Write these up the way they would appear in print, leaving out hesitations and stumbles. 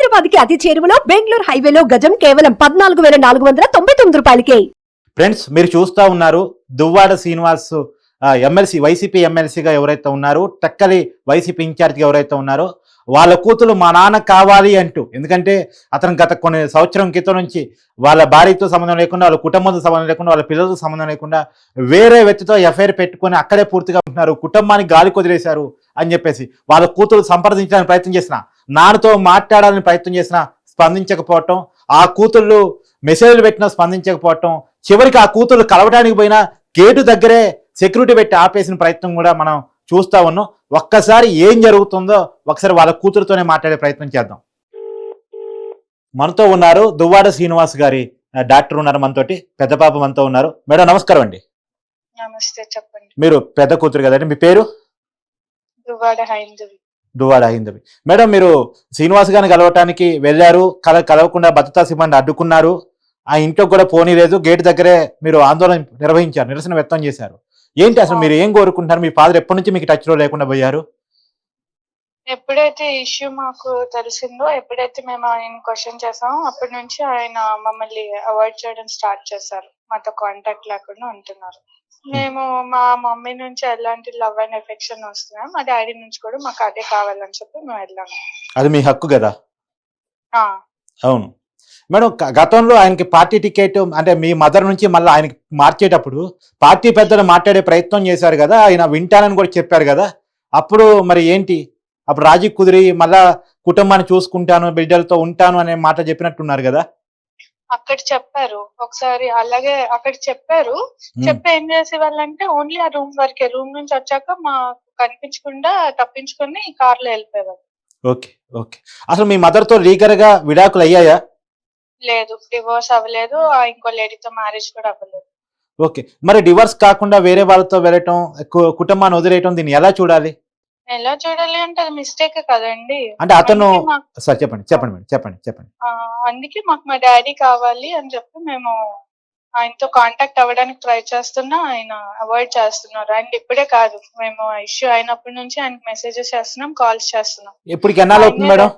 హైదరాబాద్ కి అతి చేరువలో బెంగళూరు హైవేలో గజం కేవలం 14,499 రూపాయలకే. ఫ్రెండ్స్, మీరు చూస్తూ ఉన్నారు దువ్వాడ శ్రీనివాస్ ఎమ్మెల్సీ, వైసీపీ ఎమ్మెల్సీగా ఎవరైతే ఉన్నారో, టక్కలి వైసీపీ ఇన్ఛార్జ్గా ఎవరైతే ఉన్నారో వాళ్ళ కూతురు మా నాన్న కావాలి అంటూ, ఎందుకంటే అతను గత కొన్ని సంవత్సరం క్రితం నుంచి వాళ్ళ భార్యతో సంబంధం లేకుండా, వాళ్ళ కుటుంబంతో సంబంధం లేకుండా, వాళ్ళ పిల్లలతో సంబంధం లేకుండా వేరే వ్యక్తితో ఎఫ్ఐఆర్ పెట్టుకొని అక్కడే పూర్తిగా ఉంటున్నారు, కుటుంబానికి గాలి కుదిరేశారు అని చెప్పేసి వాళ్ళ కూతురు సంప్రదించడానికి ప్రయత్నం చేసిన, నాన్నతో మాట్లాడాలని ప్రయత్నం చేసిన స్పందించకపోవటం, ఆ కూతుళ్ళు మెసేజ్లు పెట్టినా స్పందించకపోవటం, చివరికి ఆ కూతుళ్ళు కలవడానికి పోయినా గేటు దగ్గరే సెక్యూరిటీ పెట్టి ఆపేసిన ప్రయత్నం కూడా మనం చూస్తా ఉన్నాం. ఒక్కసారి ఏం జరుగుతుందో ఒకసారి వాళ్ళ కూతురుతోనే మాట్లాడే ప్రయత్నం చేద్దాం. మనతో ఉన్నారు దువ్వాడ శ్రీనివాస్ గారి డాక్టర్ ఉన్నారు, మనతోటి పెద్ద పాప మనతో ఉన్నారు. మేడం నమస్కారం అండి. నమస్తే, చెప్పండి. మీరు పెద్ద కూతురు కదండి, మీ పేరు? దువ్వాడ హైందవి. దువ్వాడ హైందవి. మేడం, మీరు శ్రీనివాస్ గారిని కలవటానికి వెళ్ళారు, కలవకుండా భద్రతా సిబ్బంది అడ్డుకున్నారు, ఆ ఇంట్లో కూడా పోనీలేదు, గేట్ దగ్గరే మీరు ఆందోళన నిర్వహించారు, నిరసన వ్యక్తం చేశారు. ఏంటి అసలు మీరు ఏం కోరుకుంటున్నారు? మీ ఫాదర్ ఎప్పటి నుంచి మీకు టచ్ లో లేకుండా పోయారు? ఎప్పుడైతే ఇష్యూ మాకు తెలిసిందో, ఎప్పుడైతే మేము ఆయన క్వశ్చన్ చేసామో అప్పటి నుంచి ఆయన మమ్మల్ని అవాయిడ్ చేయడం స్టార్ట్ చేశారు, మాతో కాంటాక్ట్ లేకుండా ఉంటున్నారు. మేము మా మమ్మీ నుంచి ఎలాంటి లవ్ అండ్ ఎఫెక్షన్ వస్తున్నాం, మా డాడీ నుంచి కూడా మాకు అదే కావాలని చెప్పి మేము వెళ్ళాము. అది మీ హక్కు కదా. ఆ, అవును మేడం, గతంలో ఆయనకి పార్టీ టికెట్ అంటే మీ మదర్ నుంచి మళ్ళీ ఆయనకి మార్చేటప్పుడు పార్టీ పెద్దలు మాట్లాడే ప్రయత్నం చేశారు కదా, ఆయన వింటానని కూడా చెప్పారు కదా, అప్పుడు మరి ఏంటి? అప్పుడు రాజీ కుదిరి మళ్ళా కుటుంబాన్ని చూసుకుంటాను, బిడ్డలతో ఉంటాను అనే మాట చెప్పినట్టున్నారు కదా. అక్కడ చెప్పారు ఒకసారి, అలాగే అక్కడ చెప్పారు. చెప్పి ఏం చేసేవాళ్ళంటే ఓన్లీ ఆ రూమ్ వరకే, రూమ్ నుంచి వచ్చాక మాకు కనిపించకుండా తప్పించుకొని కార్ లో వెళ్ళిపోయేవారు. Okay okay. అసలు మీ మదర్ తో లీగల్ గా విడాకులు అయ్యాయా? లేదు, డివోర్స్ అవ్వలేదు, ఇంకో లేడీతో మ్యారేజ్ కూడా అవ్వలేదు. ఓకే. మరి డివోర్స్ కాకుండా వేరే వాళ్ళతో వెళ్ళటం, కుటుంబాన్ని వదిలేయటం, దీన్ని ఎలా చూడాలి? ఎలా చూడాలి అంటే అది మిస్టేక్ కదండి. అంటే అతను సార్ చెప్పండి చెప్పండి మేడం, చెప్పండి చెప్పండి. అందుకే మాకు మా డాడీ కావాలి అని చెప్పి మేము ఆయనతో కాంటాక్ట్ అవ్వడానికి ట్రై చేస్తున్నా, ఆయన అవాయిడ్ చేస్తున్నారు. అండ్ ఇప్పుడే కాదు, మేము ఇష్యూ అయినప్పటి నుంచి ఆయనకి మెసేజెస్ చేస్తున్నాం, కాల్స్ చేస్తున్నాం. ఇప్పటికి ఎన్నాళ్ళు అవుతుంది మేడం?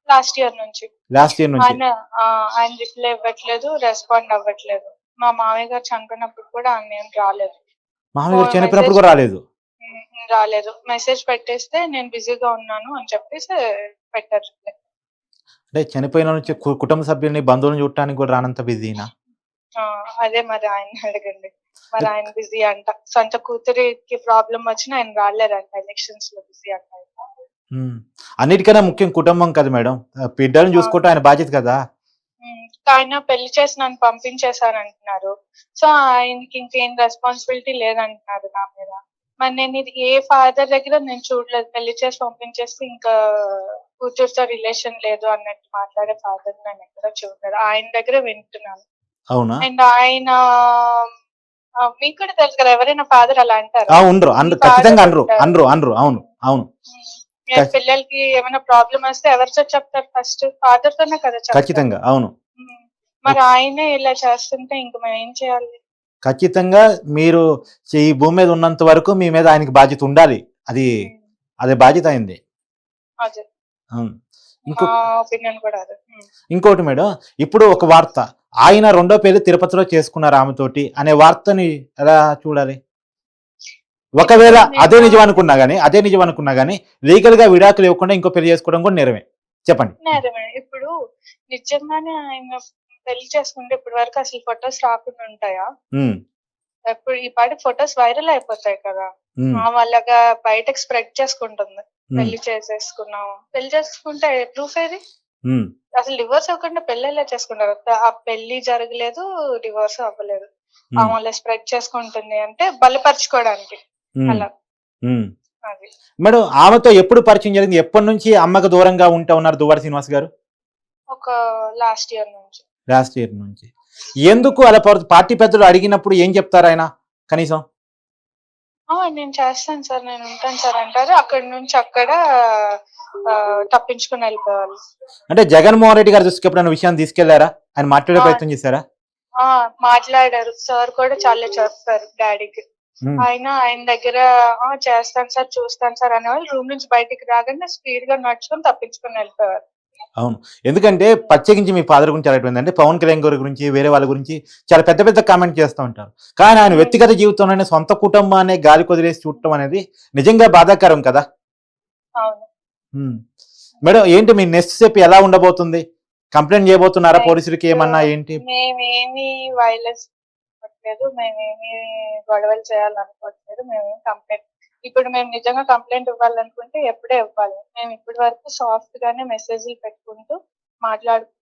లాస్ట్ ఇయర్ నుంచి. ఆయన రిప్లై ఇవ్వట్లేదు, రెస్పాండ్ అవ్వట్లేదు. మా మామయ్య గారు చనిపోయినప్పుడు కూడా ఆయన ఏం రాలేదు. మామయ్య గారు చనిపోయినప్పుడు కూడా రాలేదు. మెసేజ్ పెట్టేస్తే నేను బిజీగా ఉన్నాను అని చెప్పేసి పెట్టారు. అంటే చనిపోయిన నుంచి కుటుంబ సభ్యుల్ని, బంధువులను చూడటానికి కూడా రానంత బిజీనా? అదే మరి ఆయన అడగండి. మరి ఆయన బిజీ అంట, సొంత కూతురికి ప్రాబ్లం వచ్చినా ఆయన రాలేరంట, ఎలక్షన్స్ లో బిజీ అంట. అన్నిటికన్నా ముఖ్యం కుటుంబం కదా మేడం, బిడ్డలను చూసుకోవటం ఆయన బాధ్యత కదా. ఆయన పెళ్లి చేసి నన్ను పంపించేశారంటున్నారు. సో ఆయనకి ఇంకేం రెస్పాన్సిబిలిటీ లేదంటున్నారు నా మీద. మరి నేను ఇది ఏ ఫాదర్ దగ్గర నేను చూడలేదు, పెళ్లి చేసి పంపించేస్తే ఇంకా కూతురుతో రిలేషన్ లేదు అన్నట్టు మాట్లాడే ఫాదర్ నేను ఎక్కడ చూడలేదు. ఆయన దగ్గర వింటున్నాను. అవునా? అండ్ ఆయన మీకు కూడా తెలుసు కదా, ఎవరైనా ఫాదర్ అలా అంటారు? అవును. పిల్లలకి ఏమైనా ప్రాబ్లం వస్తే ఎవరితో చెప్తారు? ఫస్ట్ ఫాదర్ తోనే కదా చెప్తారు. అవును. మరి ఆయనే ఇలా చేస్తుంటే ఇంక మేము ఏం చేయాలి? ఖచ్చితంగా మీరు ఈ భూమి మీద ఉన్నంత వరకు మీ మీద ఆయనకి బాధ్యత ఉండాలి. అదే బాధ్యత అయింది. ఇంకోటి మేడం, ఇప్పుడు ఒక వార్త, ఆయన రెండో పెళ్లి తిరుపతిలో చేసుకున్నారు ఆమెతోటి అనే వార్తని ఎలా చూడాలి? ఒకవేళ అదే నిజం అనుకున్నా గానీ లీగల్ గా విడాకులు ఇవ్వకుండా ఇంకో పెళ్లి చేసుకోవడం కూడా నేరమే. చెప్పండి. నేరమే. ఇప్పుడు నిజంగానే ఆయన పెళ్లి చేసుకుంటే ఇప్పటి వరకు అసలు ఫొటోస్ రాకుండా ఉంటాయా? ఇప్పుడు ఈ పాటి ఫొటోస్ వైరల్ అయిపోతాయి కదా, వాళ్ళగా బయటకు స్ప్రెడ్ చేసుకుంటుంది. పెళ్లి చేసేసుకున్నాము, పెళ్లి చేసుకుంటే ప్రూఫ్ ఏది? అసలు డివోర్స్ అవ్వకుండా పెళ్లి ఎలా చేసుకుంటారు? ఆ పెళ్లి జరగలేదు, డివోర్స్ అవ్వలేదు, వాళ్ళ స్ప్రెడ్ చేసుకుంటుంది అంటే బలపరుచుకోవడానికి అలా. అది మేడం, ఆమెతో ఎప్పుడు పరిచయం జరిగింది? ఎప్పటి నుంచి అమ్మకు దూరంగా ఉంటా ఉన్నారు దువ్వాడ శ్రీనివాస్ గారు? ఒక లాస్ట్ ఇయర్ నుంచి. ఎందుకు అలా? పార్టీ పెద్దలు అడిగినప్పుడు ఏం చెప్తారు ఆయన కనీసం? నేను చేస్తాను సార్, నేను ఉంటాను సార్ అంటారు. అక్కడి నుంచి అక్కడ తప్పించుకుని వెళ్ళిపోవాలి. అంటే జగన్మోహన్ రెడ్డి గారు దృష్టికి ఎప్పుడైనా విషయాన్ని తీసుకెళ్లారా? ఆయన మాట్లాడే ప్రయత్నం చేశారా? మాట్లాడారు సార్, కూడా చాలా చెప్పారు డాడీకి. ఆయన దగ్గర చేస్తాను సార్, చూస్తాను సార్ అనేవాళ్ళు. రూమ్ నుంచి బయటికి రాగానే స్పీడ్ గా నడుచుకొని తప్పించుకుని వెళ్ళిపోయారు. అవును. ఎందుకంటే ప్రత్యేకించి మీ ఫాదర్ గురించి అడగటం పవన్ కళ్యాణ్ గారి గురించి వేరే వాళ్ళ గురించి చాలా పెద్ద పెద్ద కామెంట్ చేస్తూ ఉంటారు. కానీ ఆయన వ్యక్తిగత జీవితంలోనే సొంత కుటుంబాన్ని గాలికి వదిలేసి చూడటం అనేది నిజంగా బాధాకరం కదా. అవును. మేడం ఏంటి మీ నెక్స్ట్ స్టెప్ ఎలా ఉండబోతుంది? కంప్లైంట్ చేయబోతున్నారా పోలీసులకి ఏమన్నా ఏంటి? మేమేమి వైలెన్స్ లేదు, మేమేమి గొడవలు చేయాలనుకోవట్లేదు, మేమేమి కంప్లైంట్ ఇప్పుడు మేము నిజంగా కంప్లైంట్ ఇవ్వాలనుకుంటే ఎప్పుడే ఇవ్వాలి. మేము ఇప్పటి వరకు సాఫ్ట్ గానే మెసేజ్లు పెట్టుకుంటూ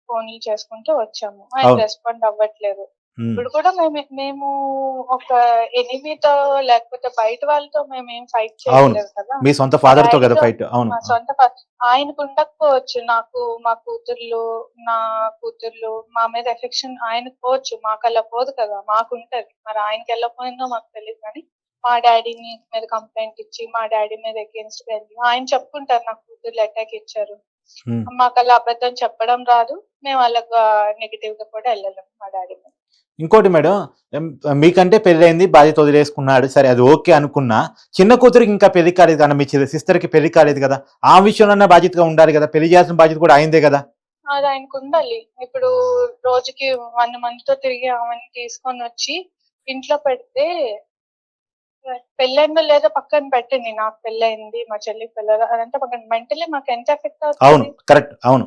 ఫోన్లు చేసుకుంటూ వచ్చాము. ఆయన రెస్పాండ్ అవ్వట్లేదు. ఇప్పుడు కూడా మేము ఒక ఎనిమితో లేకపోతే బయట వాళ్ళతో మేమేం ఫైట్ చేయలేదు కదా. మీ సొంత ఫాదర్ తో కదా ఫైట్. అవును. మా సొంత ఆయనకు ఉండకపోవచ్చు, మా కూతుర్లు మా మీద ఎఫెక్షన్ ఆయనకు పోవచ్చు, మాకు అలా పోదు కదా, మాకుంటది. మరి ఆయనకి వెళ్ళకపోయిందో మాకు తెలియదు. కానీ మా డాడీని మీద కంప్లైంట్ ఇచ్చి మా డాడీ మీద అగేన్స్ట్ వెళ్ళి ఆయన చెప్పుకుంటారు నాకు కూతుర్లు అటాక్ ఇచ్చారు. మాకు అలా అబద్ధం చెప్పడం రాదు, మేము అలాగా నెగిటివ్ గా కూడా వెళ్ళలేము మా డాడీ మీద. ఇంకోటి మేడం, మీకంటే పెళ్ళైంది, బాధ్యత వదిలేసుకున్నాడు, సరే అది ఓకే అనుకున్నా, చిన్న కూతురికి ఇంకా పెళ్లి కాలేదు కదా, మీ సిస్టర్ కి పెళ్లి కాలేదు కదా, ఆ విషయంలో బాధ్యతగా ఉండాలి కదా, పెళ్లి చేయాల్సిన బాధ్యత కూడా అయిందే కదా. అది ఆయనకు ఉండాలి. ఇప్పుడు రోజుకి 100 మందితో తిరిగి ఆమెను తీసుకొని వచ్చి ఇంట్లో పెడితే పెళ్ళైందో లేదో పక్కన పెట్టండి, నాకు పెళ్ళైంది, మా చెల్లికి పెళ్ళ అదంతా పక్కన, మెంటలీ మాకు ఎంత ఎఫెక్ట్ అవుతుంది.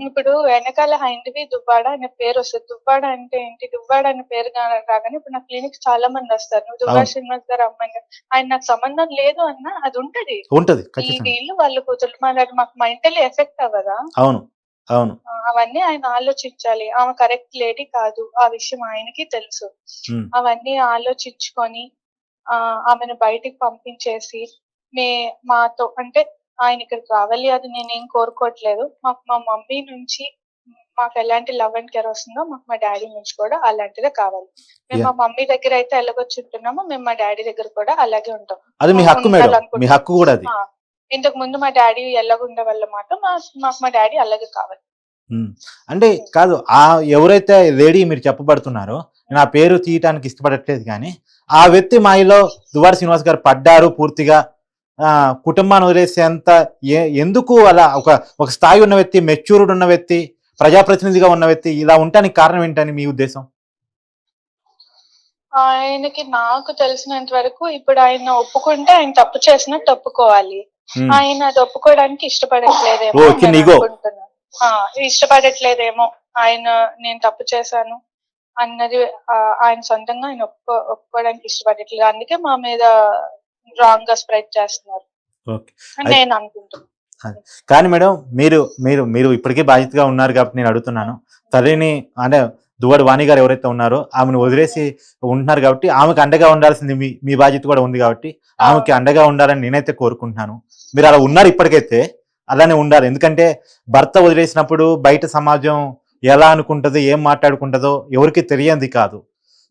ఇప్పుడు వెనకాల హైందవి దువ్వాడ అనే పేరు వస్తుంది. దువ్వాడ అంటే ఏంటి? దువ్వాడ అనే పేరు రాగానే ఇప్పుడు నా క్లినిక్ చాలా మంది వస్తారు, నువ్వు దువ్వాడ శ్రీనివాస్ గారు అమ్మాయి ఆయన నాకు సంబంధం లేదు అన్న అది ఉంటది. ఈ వీళ్ళు వాళ్ళు కూతురు మాకు మెంటలీ ఎఫెక్ట్ అవ్వదా? అవును. అవును. అవన్నీ ఆయన ఆలోచించాలి. ఆమె కరెక్ట్ లేడీ కాదు, ఆ విషయం ఆయనకి తెలుసు. అవన్నీ ఆలోచించుకొని ఆమెను బయటికి పంపించేసి మాతో అంటే ఆయన ఇక్కడికి రావాలి అది నేనేం కోరుకోవట్లేదు. మాకు మా మమ్మీ నుంచి మాకు ఎలాంటి లవ్ అండ్ కేర్ వస్తుందో మాకు మా డాడీ నుంచి కూడా అలాంటిదే కావాలి. మేము మా మమ్మీ దగ్గర అయితే ఎలాగొచ్చుంటున్నామో మేము మా డాడీ దగ్గర కూడా అలాగే ఉంటాం. అది మీ హక్కు మేడం, మీ హక్కు కూడా అది. ఇంతకు ముందు మా డాడీ ఎలాగుండే వాళ్ళ మాట మాకు మా డాడీ అలాగే కావాలి. అంటే కాదు, ఆ ఎవరైతే లేడీ మీరు చెప్పబడుతున్నారో, నేను ఆ పేరు తీయటానికి ఇష్టపడట్లేదు, కానీ ఆ వ్యక్తి మాయలో దువ్వాడ శ్రీనివాస్ గారు పడ్డారు పూర్తిగా. కుటుంబాన్ని వదిలేసేంత ఎందుకు అలా ఒక స్థాయి ఉన్న వ్యక్తి, మెచ్యూర్డ్ ఉన్న వ్యక్తి, ప్రజాప్రతినిధిగా ఉన్న వ్యక్తి ఇలా ఉండటానికి కారణం ఏంటని మీ ఉద్దేశం? ఆయనకి నాకు తెలిసినంత వరకు ఇప్పుడు ఆయన ఒప్పుకుంటే ఆయన తప్పు చేసినట్టు ఒప్పుకోవాలి. ఆయన అది ఒప్పుకోవడానికి ఇష్టపడట్లేదేమో అనుకుంటున్నాను. ఇష్టపడట్లేదేమో ఆయన నేను తప్పు చేశాను అన్నది ఆయన సొంతంగా ఆయన ఒప్పుకోవడానికి ఇష్టపడట్లేదు. అందుకే మా మీద రాంగ్ గా స్ప్రెడ్ చేస్తున్నారు నేను అనుకుంటున్నాను. కానీ మేడం మీరు మీరు మీరు ఇప్పటికే బాధ్యతగా ఉన్నారు కాబట్టి నేను అడుగుతున్నాను, తల్లిని అంటే దువ్వాడ వాణి గారు ఎవరైతే ఉన్నారో ఆమెను వదిలేసి ఉంటున్నారు కాబట్టి ఆమెకు అండగా ఉండాల్సింది మీ బాధ్యత కూడా ఉంది కాబట్టి ఆమెకి అండగా ఉండాలని నేనైతే కోరుకుంటున్నాను. మీరు అలా ఉన్నారు, ఇప్పటికైతే అలానే ఉండాలి. ఎందుకంటే భర్త వదిలేసినప్పుడు బయట సమాజం ఎలా అనుకుంటుందో, ఏం మాట్లాడుకుంటుందో ఎవరికి తెలియంది కాదు.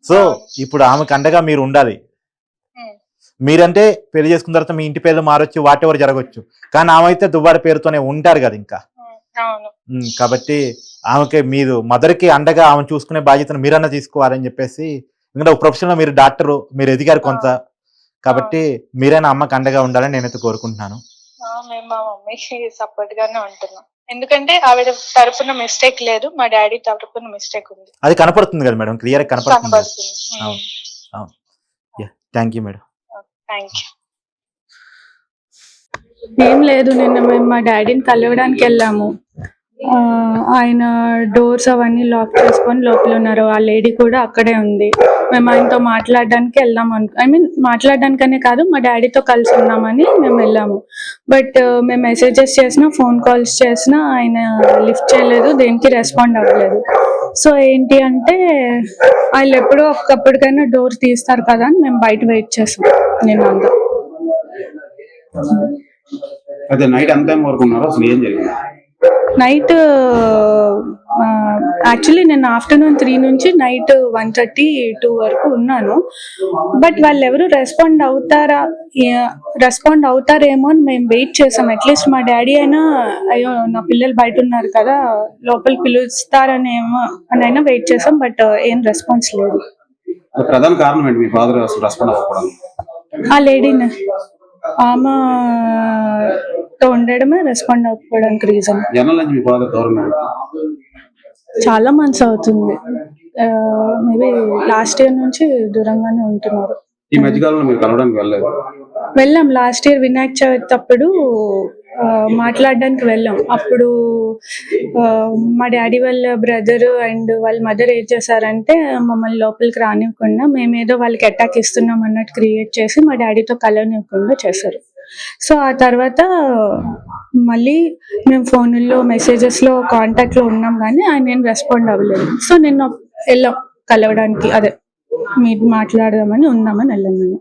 సో ఇప్పుడు ఆమెకు అండగా మీరు ఉండాలి. మీరంటే పెళ్లి చేసుకున్న తర్వాత మీ ఇంటి పేర్లు మారొచ్చు, వాటెవర్ జరగచ్చు, కానీ ఆమె అయితే దువ్వాడ పేరుతోనే ఉంటారు కదా ఇంకా. కాబట్టి ఆమెకి మీరు మదర్కి అండగా ఆమె చూసుకునే బాధ్యతను మీరన్నా తీసుకోవాలని చెప్పేసి, ఎందుకంటే ఒక ప్రొఫెషన్లో మీరు డాక్టర్, మీరు ఎదిగారు కొంత, కాబట్టి మీరైనా అమ్మకి అండగా ఉండాలని నేనైతే కోరుకుంటున్నాను. మేము మా మమ్మీకి సపోర్ట్ గానే ఉంటున్నాం, ఎందుకంటే ఆవిడ తరపున మిస్టేక్ లేదు, మా డాడీ తరపున మిస్టేక్ ఉంది. అది కనపడుతుంది కదా మేడం, క్లియర్ గా కనపడుతుంది. Thank you madam. ఏం లేదు, నిన్న మేము మా డాడీని కలవడానికి వెళ్ళాము. ఆయన డోర్స్ అవన్నీ లాక్ చేసుకొని లోపల ఉన్నారు, ఆ లేడీ కూడా అక్కడే ఉంది. మేము ఆయనతో మాట్లాడడానికి వెళ్దాం మాట్లాడడానికనే కాదు, మా డాడీతో కలిసి ఉన్నామని మేము వెళ్ళాము. బట్ మేము మెసేజెస్ చేసినా, ఫోన్ కాల్స్ చేసినా ఆయన లిఫ్ట్ చేయలేదు, దేనికి రెస్పాండ్ అవ్వలేదు. సో ఏంటి అంటే వాళ్ళు ఎప్పుడో ఒక్కప్పటికైనా డోర్ తీస్తారు కదా అని మేము బయట వెయిట్ చేసాం నేను అంతా. నైట్ యాక్చువల్లీ నేను ఆఫ్టర్నూన్ 3 నుంచి నైట్ 1:30, 2 వరకు ఉన్నాను. బట్ వాళ్ళు ఎవరు రెస్పాండ్ అవుతారేమో అని మేము వెయిట్ చేసాం. అట్లీస్ట్ మా డాడీ అయినా అయ్యో నా పిల్లలు బయట ఉన్నారు కదా, లోపలికి పిలుస్తారనేమో అని అయినా వెయిట్ చేసాం. బట్ ఏం రెస్పాన్స్ లేదు. ప్రధాన కారణం ఏంటి మీ ఫాదర్ రెస్పాండ్ అవ్వకపోవడానికి? ఆ లేడీని ఆమెతో ఉండడమే రెస్పాండ్ అవ్వడానికి రీజన్. జనరల్ నుంచి మీ ఫాదర్ గవర్నమెంట్ చాలా మంత్స్ అవుతుంది, మేబీ లాస్ట్ ఇయర్ నుంచి దూరంగానే ఉంటున్నారు. ఈ మధ్యకాలంలో మీరు కలవడానికి వెళ్ళలేదు? వెళ్ళాం, లాస్ట్ ఇయర్ వినాయక చవితి అప్పుడు మాట్లాడడానికి వెళ్ళాం. అప్పుడు మా డాడీ వాళ్ళ బ్రదర్ అండ్ వాళ్ళ మదర్ ఏం చేశారంటే మమ్మల్ని లోపలికి రానివ్వకుండా మేమేదో వాళ్ళకి అటాక్ ఇస్తున్నాం అన్నట్టు క్రియేట్ చేసి మా డాడీతో కలవనివ్వకుండా చేశారు. సో ఆ తర్వాత మళ్ళీ మేము ఫోన్లో మెసేజెస్లో కాంటాక్ట్లో ఉన్నాం కానీ ఆయన నేను రెస్పాండ్ అవ్వలేదు. సో నేను వెళ్ళాం కలవడానికి, అదే మీరు మాట్లాడదామని ఉందామని వెళ్ళాం మేము.